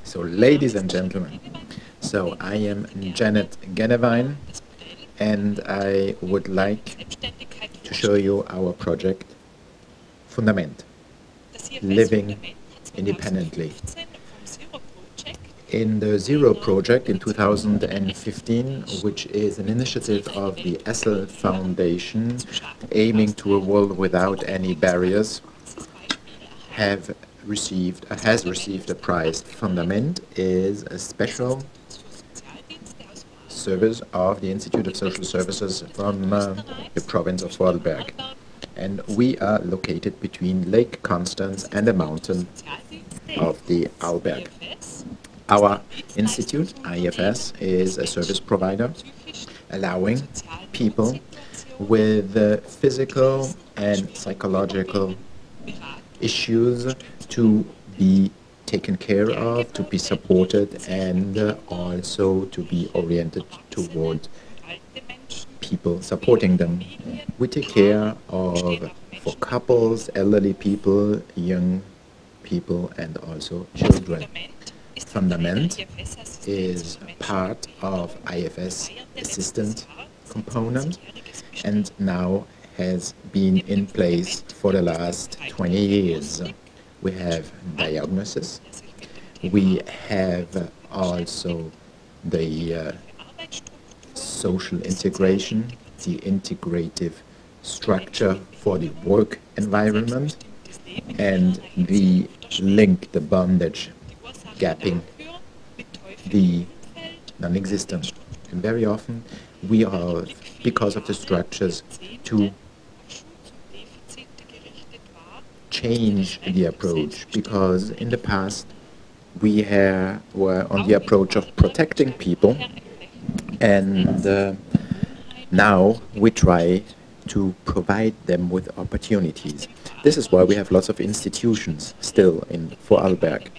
So, ladies and gentlemen, I am Genewein, and I would like to show you our project, Fundament, Living Independently. In the Zero project in 2015, which is an initiative of the Essel Foundation aiming to a world without any barriers, has received a prize. Fundament is a special service of the Institute of Social Services from the province of Vorarlberg. And we are located between Lake Constance and the mountain of the Arlberg. Our institute, IfS, is a service provider allowing people with physical and psychological issues to be taken care of, to be supported, and also to be oriented toward people supporting them. We take care of for couples, elderly people, young people, and also children. Fundament is part of IfS assistant component and now has been in place for the last 20 years. We have diagnosis. We have also the social integration, the integrative structure for the work environment, and the link, the bondage, gapping the non-existent. And very often we are, because of the structures, to change the approach, because in the past we were on the approach of protecting people, and now we try to provide them with opportunities. This is why we have lots of institutions still in Vorarlberg.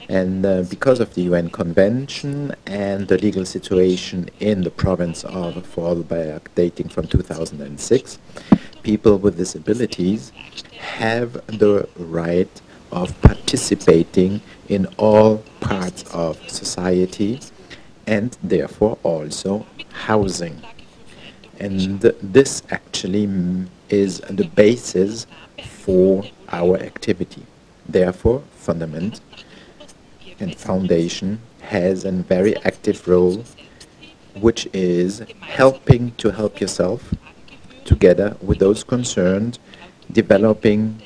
And because of the UN Convention and the legal situation in the province of Vorarlberg dating from 2006, people with disabilities have the right of participating in all parts of society and therefore also housing. And this actually is the basis for our activity. Therefore, Fundament and Foundation has a very active role, which is helping to help yourself together with those concerned, developing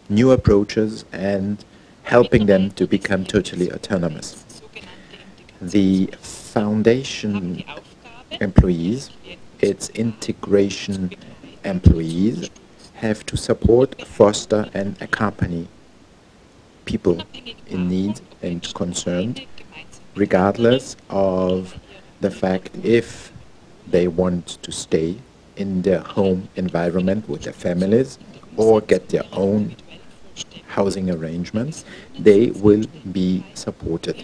new approaches and helping them to become totally autonomous. The Foundation employees, its integration employees, have to support, foster and accompany people in need and concerned, regardless of the fact if they want to stay in their home environment with their families or get their own housing arrangements, they will be supported.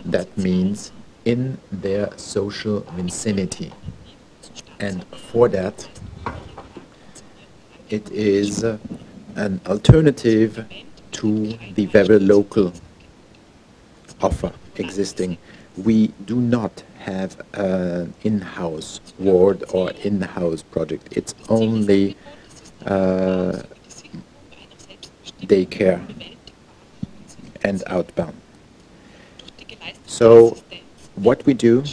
That means in their social vicinity. And for that, it is an alternative to the very local offer existing. We do not have an in-house ward or in-house project. It's only daycare and outbound. So what we do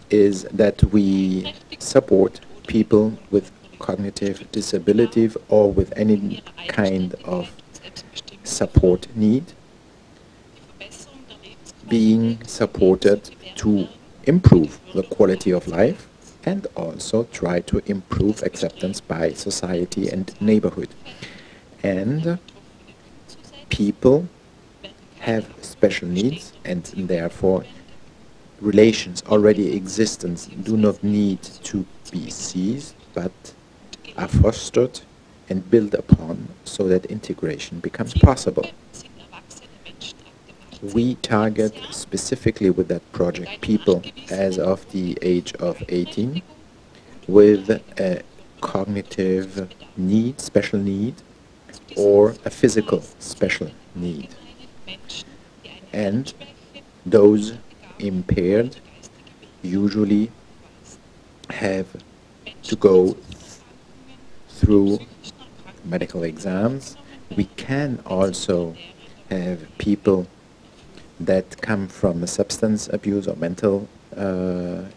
is that we support people with cognitive disability or with any kind of support need, being supported to improve the quality of life and also try to improve acceptance by society and neighborhood. And people have special needs, and therefore relations already existent do not need to be seized but are fostered and built upon so that integration becomes possible. We target specifically with that project people as of the age of 18 with a cognitive need, special need, or a physical special need. And Those impaired usually have to go through medical exams. We can also have people that come from a substance abuse or mental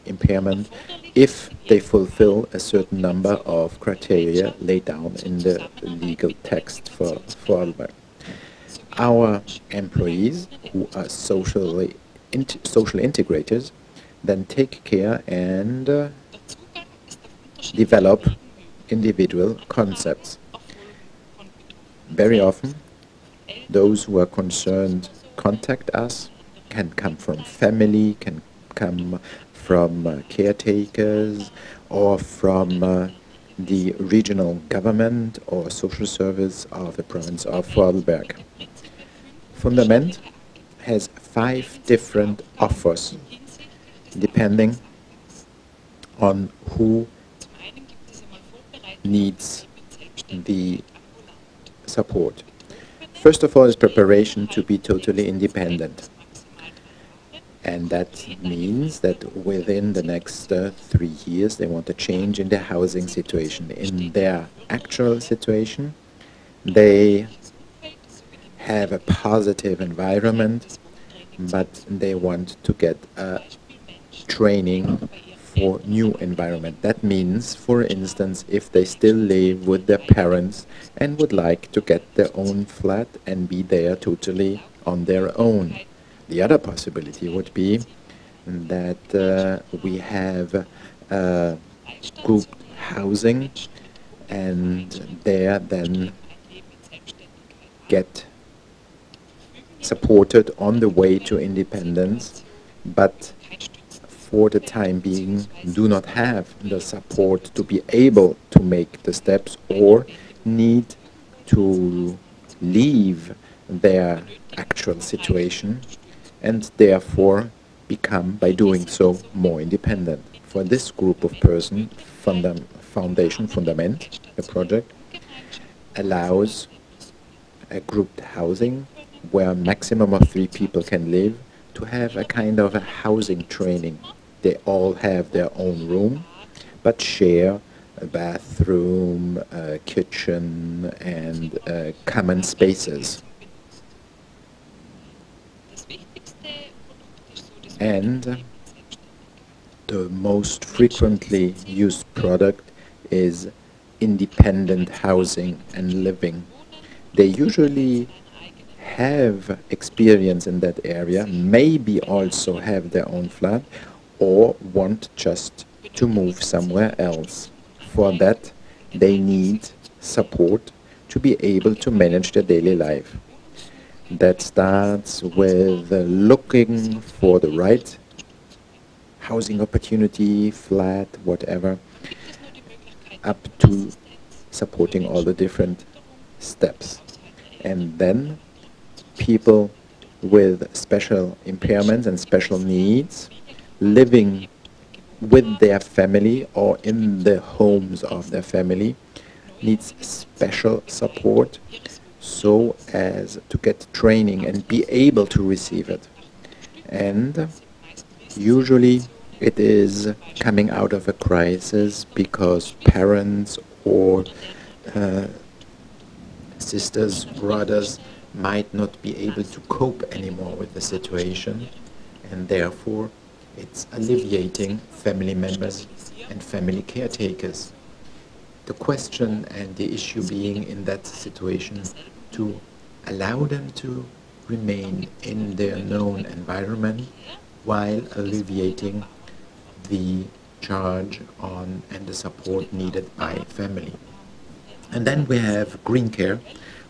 impairment if they fulfill a certain number of criteria laid down in the legal text for Vorarlberg. Our employees, who are social integrators, then take care and develop individual concepts. Very often, those who are concerned contact us, can come from family, can come from caretakers, or from the regional government or social service of the province of Vorarlberg. Fundament has 5 different offers depending on who needs the support. First of all is preparation to be totally independent. And that means that within the next 3 years they want a change in their housing situation. In their actual situation, they have a positive environment, but they want to get a training for new environment. That means, for instance, if they still live with their parents and would like to get their own flat and be there totally on their own. The other possibility would be that we have group housing and there then get supported on the way to independence, but for the time being do not have the support to be able to make the steps or need to leave their actual situation and therefore become, by doing so, more independent. For this group of persons, Fundament, the project, allows a grouped housing where a maximum of 3 people can live, to have a kind of a housing training. They all have their own room, but share a bathroom, a kitchen, and common spaces. And the most frequently used product is independent housing and living. They usually have experience in that area, maybe also have their own flat, or want just to move somewhere else. For that, they need support to be able to manage their daily life. That starts with looking for the right housing opportunity, flat, whatever, up to supporting all the different steps. And then people with special impairments and special needs living with their family or in the homes of their family needs special support so as to get training and be able to receive it. And usually it is coming out of a crisis because parents or sisters, brothers might not be able to cope anymore with the situation, and therefore it's alleviating family members and family caretakers. The question and the issue being in that situation to allow them to remain in their known environment while alleviating the charge on and the support needed by family. And then we have green care,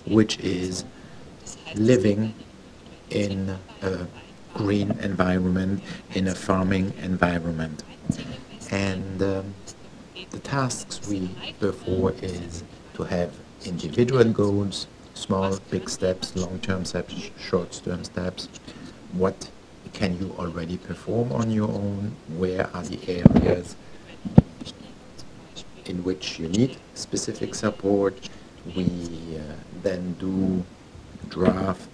which is living in a green environment, in a farming environment. And the tasks we perform is to have individual goals, small, big steps, long-term steps, short-term steps. What can you already perform on your own? Where are the areas in which you need specific support? We then do draft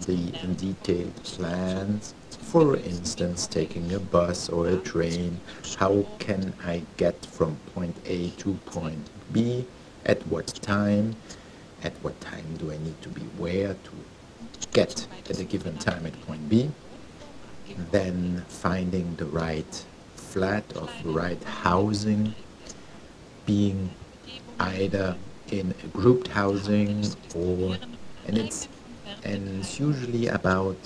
the detailed plans For instance, taking a bus or a train, how can I get from point A to point B? At what time? At what time do I need to be where to get at a given time at point B? Then finding the right flat or right housing, being either in a grouped housing or, and it's usually about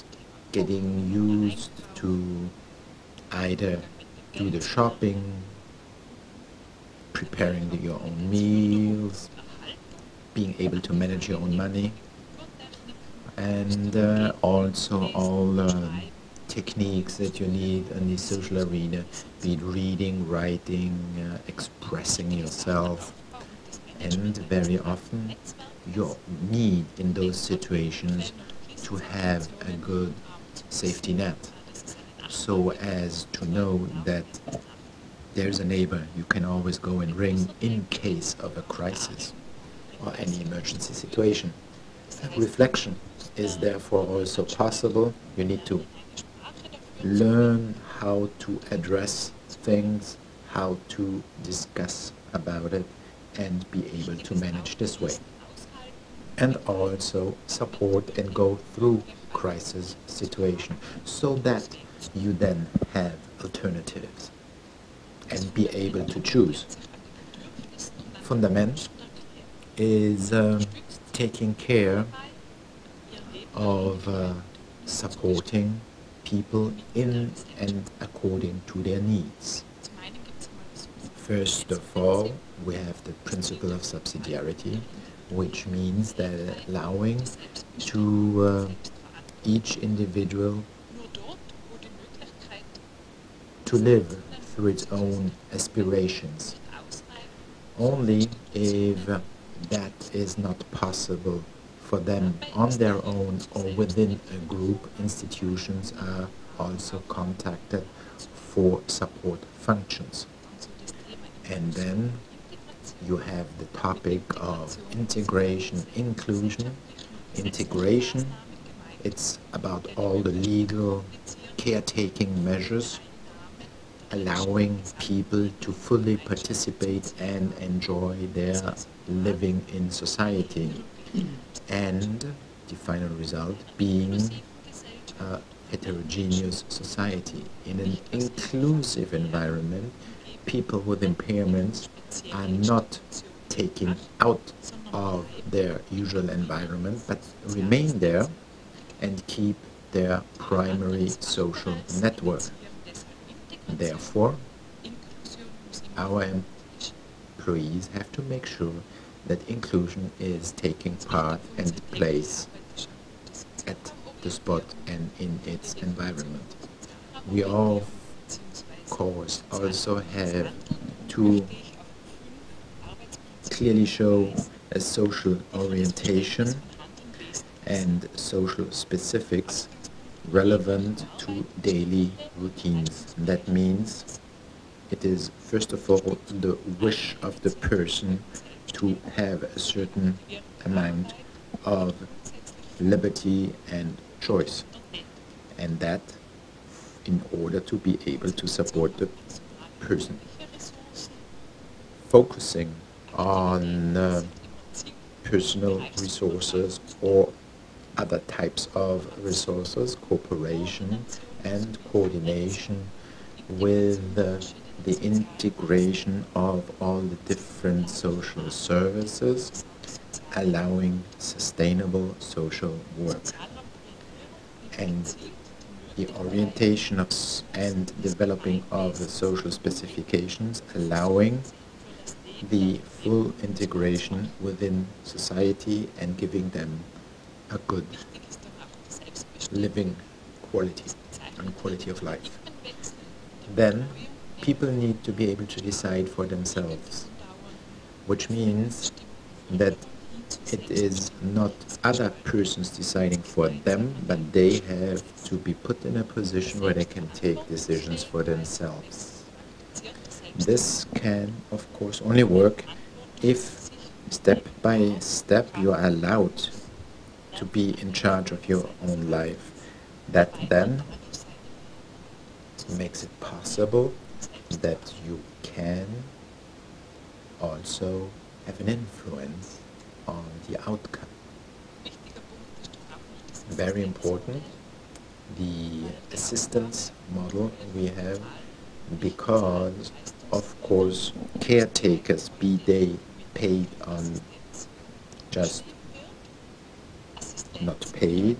getting used to either do the shopping, preparing your own meals, being able to manage your own money, and also all techniques that you need in the social arena, be it reading, writing, expressing yourself, and very often you need in those situations to have a good safety net, so as to know that there's a neighbor you can always go and ring in case of a crisis or any emergency situation. Reflection is therefore also possible. You need to learn how to address things, how to discuss about it, and be able to manage this way. And also support and go through crisis situation so that you then have alternatives and be able to choose. Fundament is taking care of supporting people in and according to their needs. First of all, we have the principle of subsidiarity, which means that allowing to each individual to live through its own aspirations. Only if that is not possible for them on their own or within a group, institutions are also contacted for support functions. And then you have the topic of integration, inclusion. Integration, it's about all the legal caretaking measures, allowing people to fully participate and enjoy their living in society. And the final result being a heterogeneous society. In an inclusive environment, people with impairments are not taken out of their usual environment, but remain there and keep their primary social network. Therefore, our employees have to make sure that inclusion is taking part and place at the spot and in its environment. We all, of course, also have to clearly show a social orientation and social specifics relevant to daily routines. That means it is first of all the wish of the person to have a certain amount of liberty and choice, and that in order to be able to support the person. Focusing on personal resources or other types of resources, cooperation and coordination with the integration of all the different social services, allowing sustainable social work. And the orientation of and developing of the social specifications, allowing the full integration within society and giving them a good living quality and quality of life. Then people need to be able to decide for themselves, which means that it is not other persons deciding for them, but they have to be put in a position where they can take decisions for themselves. This can, of course, only work if step by step you are allowed to be in charge of your own life. That then makes it possible that you can also have an influence on the outcome. Very important, the assistance model we have, because of course caretakers, be they paid on just not paid,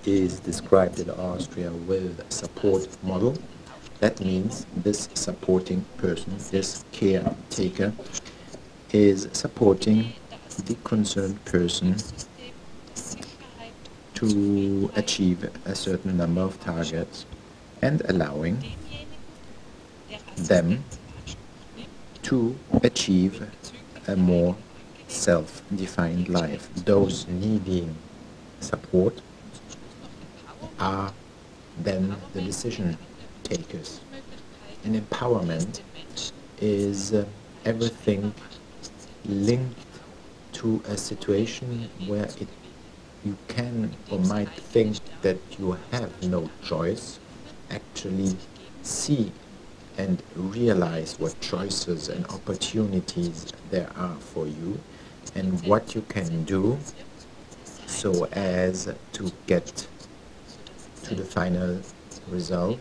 is described in Austria with a support model. That means this supporting person, this caretaker, is supporting the concerned person to achieve a certain number of targets and allowing them to achieve a more self-defined life. Those needing support are then the decision takers. And empowerment is everything linked to a situation where you can or might think that you have no choice, actually see and realize what choices and opportunities there are for you and what you can do so as to get to the final result,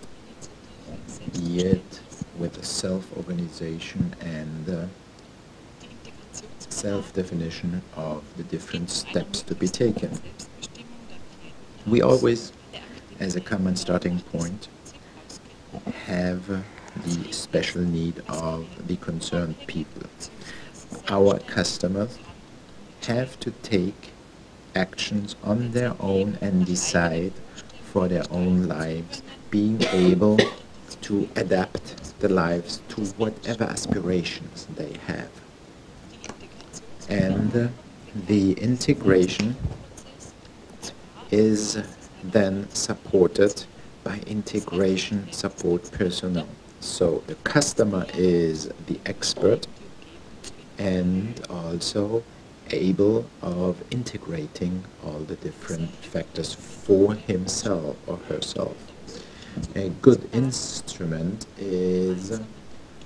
be it with a self-organization and self-definition of the different steps to be taken. We always, as a common starting point, have the special need of the concerned people. Our customers have to take actions on their own and decide for their own lives, being able to adapt the lives to whatever aspirations they have. And the integration is then supported by integration support personnel. So the customer is the expert and also able of integrating all the different factors for himself or herself. A good instrument is,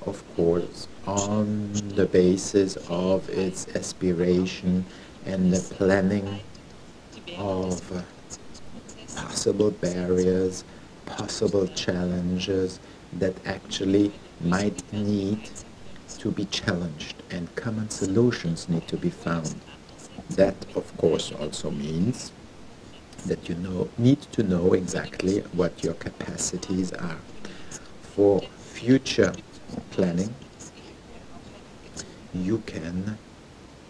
of course, on the basis of its aspiration and the planning of possible barriers, possible challenges that actually might need to be challenged and common solutions need to be found. That, of course, also means that you need to know exactly what your capacities are. For future planning, you can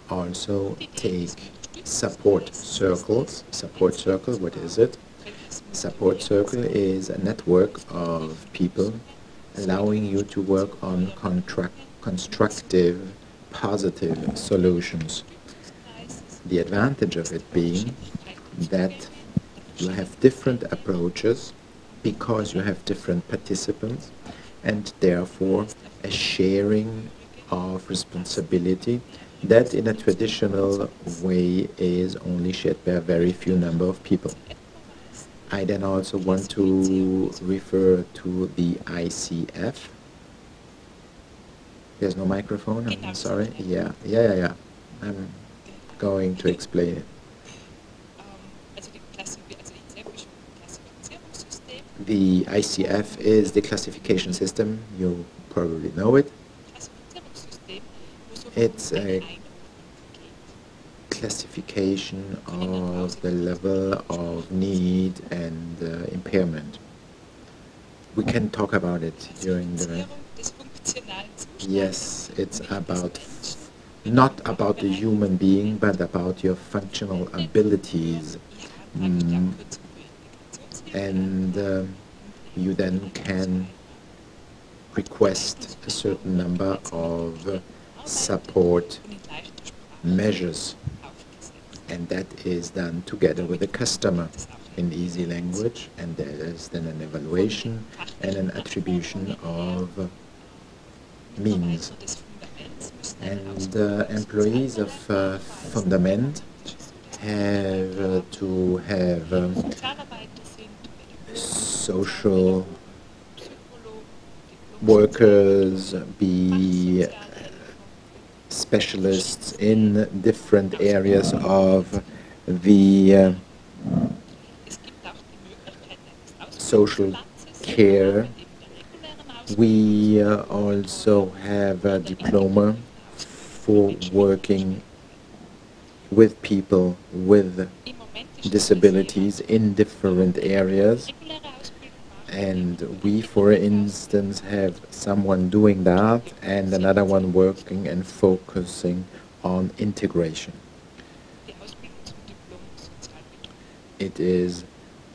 also take support circles. Support circle, what is it? Support circle is a network of people allowing you to work on constructive, positive solutions. The advantage of it being that you have different approaches because you have different participants and therefore a sharing of responsibility that in a traditional way is only shared by a very few number of people. I then also want to refer to the ICF. There's no microphone, I'm sorry. Yeah. I'm going to explain it. The ICF is the classification system, you probably know it. It's a classification of the level of need and impairment. We can talk about it during the... Yes, it's about, not about the human being, but about your functional abilities. And you then can request a certain number of support measures, and that is done together with the customer in easy language, and there is then an evaluation and an attribution of means. And employees of Fundament have to have social workers, be specialists in different areas of the social care. We also have a diploma for working with people with disabilities in different areas. And we, for instance, have someone doing that and another one working and focusing on integration. It is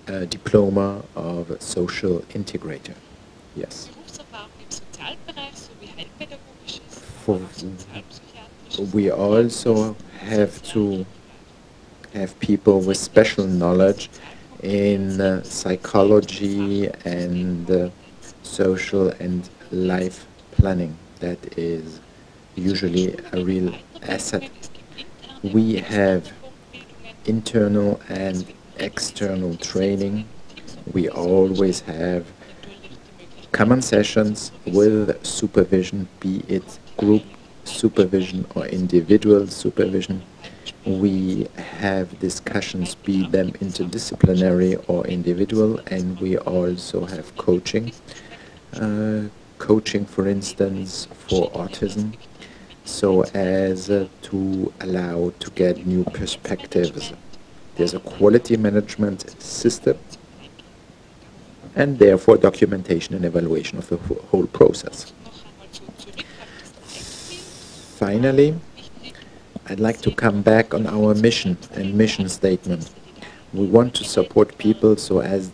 a diploma of a social integrator. Yes. We also have to have people with special knowledge in psychology and social and life planning. That is usually a real asset. We have internal and external training. We always have common sessions with supervision, be it group supervision or individual supervision. We have discussions, be them interdisciplinary or individual, and we also have coaching. Coaching, for instance, for autism, so as to allow to get new perspectives. There's a quality management system and therefore documentation and evaluation of the whole process. Finally, I'd like to come back on our mission and mission statement. We want to support people so as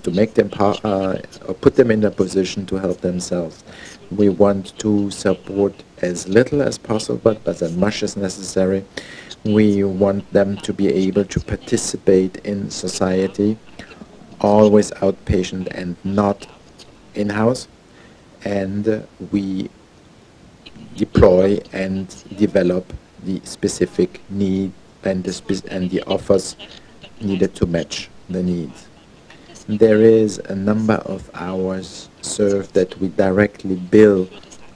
to make them or put them in a position to help themselves. We want to support as little as possible, but as much as necessary. We want them to be able to participate in society, always outpatient and not in-house, and we deploy and develop the specific need and the offers needed to match the needs. There is a number of hours served that we directly bill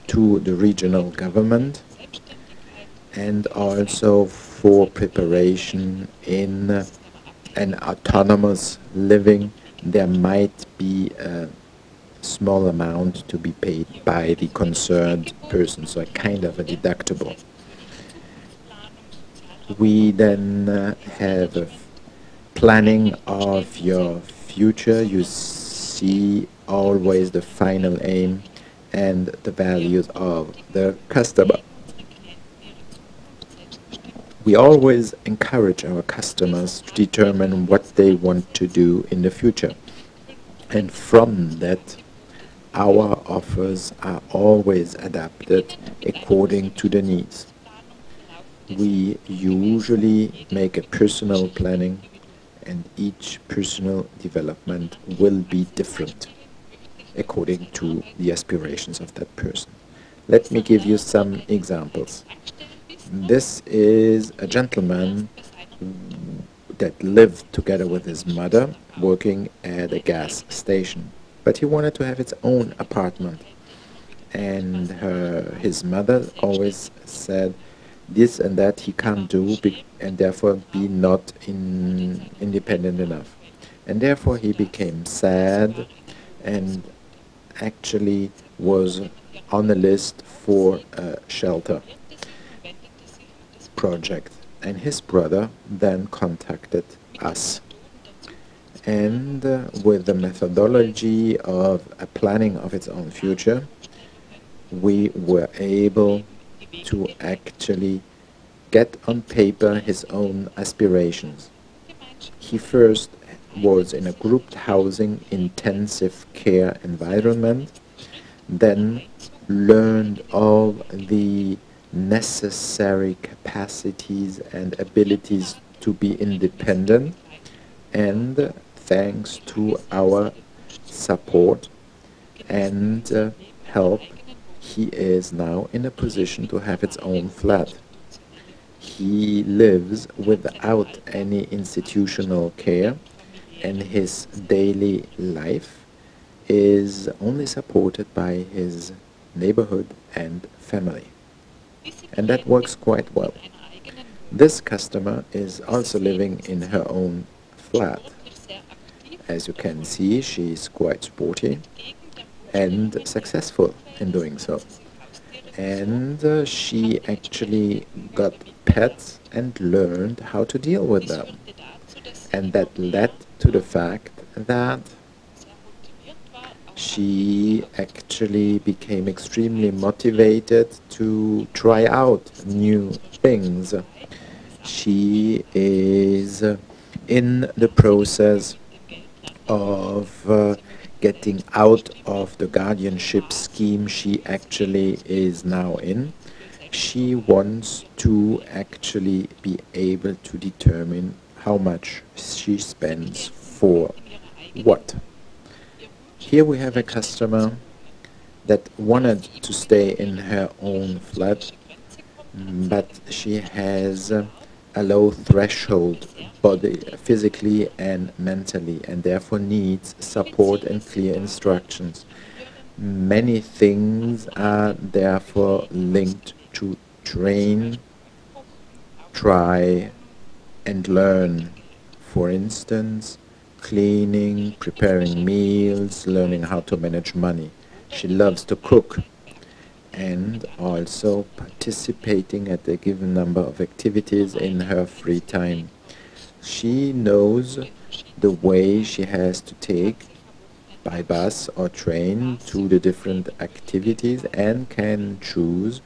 to the regional government, and also for preparation in an autonomous living. There might be a small amount to be paid by the concerned person, so a kind of a deductible. We then have a planning of your future. You see always the final aim and the values of the customer. We always encourage our customers to determine what they want to do in the future. And from that, our offers are always adapted according to the needs. We usually make a personal planning, and each personal development will be different according to the aspirations of that person. Let me give you some examples. This is a gentleman that lived together with his mother working at a gas station, but he wanted to have his own apartment, and his mother always said this and that he can't do and therefore be not independent enough, and therefore he became sad and actually was on a list for a shelter project. And his brother then contacted us, and with the methodology of a planning of its own future, we were able to actually get on paper his own aspirations. He first was in a grouped housing intensive care environment, then learned all the necessary capacities and abilities to be independent, and thanks to our support and help, he is now in a position to have its own flat. He lives without any institutional care, and his daily life is only supported by his neighborhood and family. And that works quite well. This customer is also living in her own flat. As you can see, she is quite sporty and successful in doing so. And she actually got pets and learned how to deal with them. And that led to the fact that she actually became extremely motivated to try out new things. She is in the process of getting out of the guardianship scheme she actually is now in. She wants to actually be able to determine how much she spends for what. Here we have a customer that wanted to stay in her own flat, but she has a low threshold body, physically and mentally, and therefore needs support and clear instructions. Many things are therefore linked to train, try, and learn. For instance, cleaning, preparing meals, learning how to manage money. She loves to cook and also participating at a given number of activities in her free time. She knows the way she has to take by bus or train to the different activities and can choose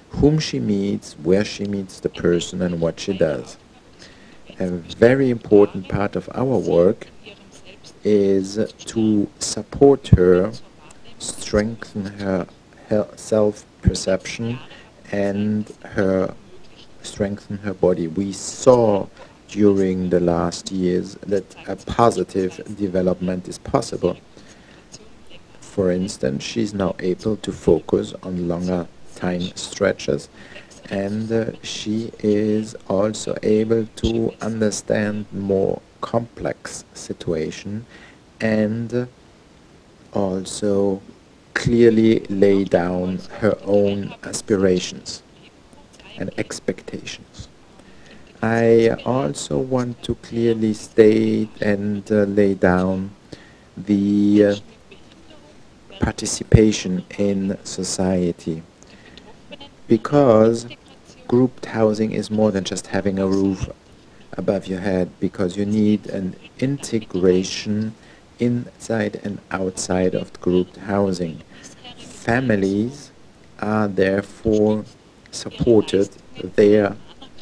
whom she meets, where she meets the person, and what she does. A very important part of our work is to support her, strengthen her self-perception, and strengthen her body. We saw during the last years that a positive development is possible. For instance, she's now able to focus on longer time stretches, and she is also able to understand more complex situation and also clearly lay down her own aspirations and expectations. I also want to clearly state and lay down the participation in society, because grouped housing is more than just having a roof above your head, because you need an integration inside and outside of grouped housing. Families are therefore supported, their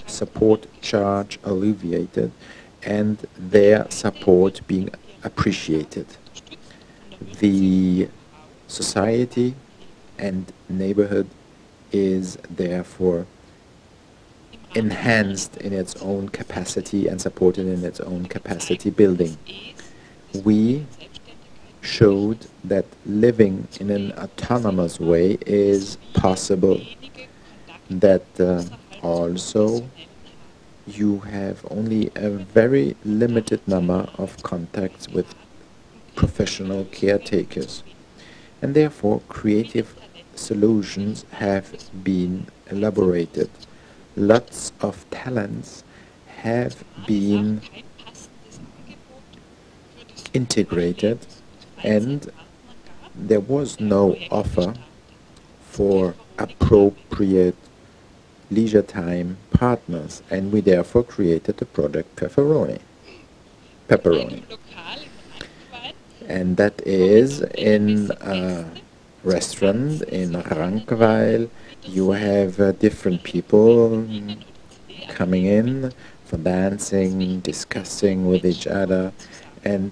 support charge alleviated, and their support being appreciated. The society and neighborhood is therefore enhanced in its own capacity and supported in its own capacity building. We showed that living in an autonomous way is possible, that also you have only a very limited number of contacts with professional caretakers, and therefore creative solutions have been elaborated. Lots of talents have been integrated, and there was no offer for appropriate leisure time partners, and we therefore created the project Pepperoni. And that is in a restaurant in Rankweil. You have different people coming in for dancing, discussing with each other, and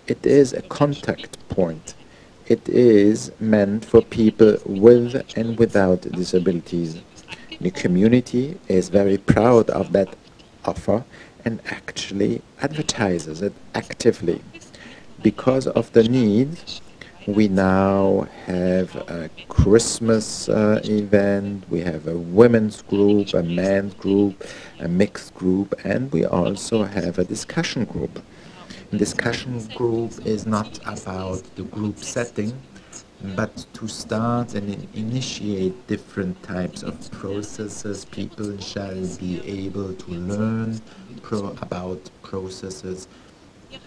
it is a contact point. It is meant for people with and without disabilities. The community is very proud of that offer and actually advertises it actively. Because of the need, we now have a Christmas event, we have a women's group, a men's group, a mixed group, and we also have a discussion group. discussion group is not about the group setting, but to start and initiate different types of processes. People shall be able to learn about processes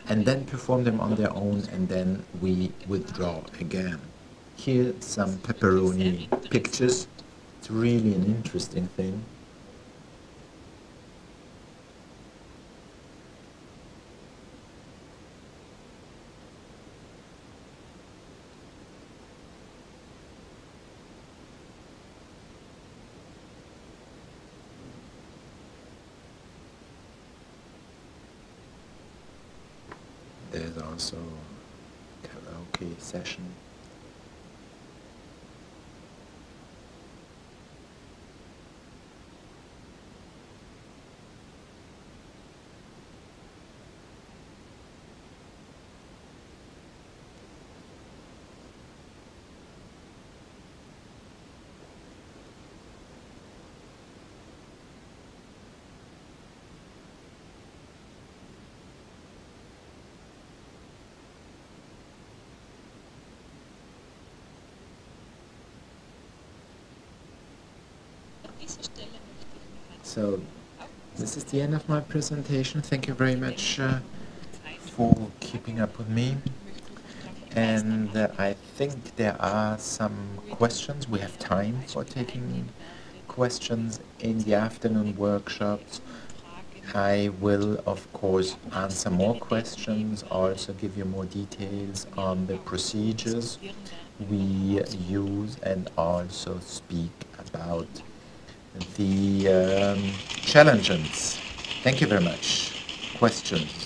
and then perform them on their own, and then we withdraw again. Here some pepperoni pictures. It's really an interesting thing. There's also karaoke session. So this is the end of my presentation. Thank you very much for keeping up with me. And I think there are some questions. We have time for taking questions in the afternoon workshops. I will, of course, answer more questions, also give you more details on the procedures we use, and also speak about the challenges. Thank you very much. Questions?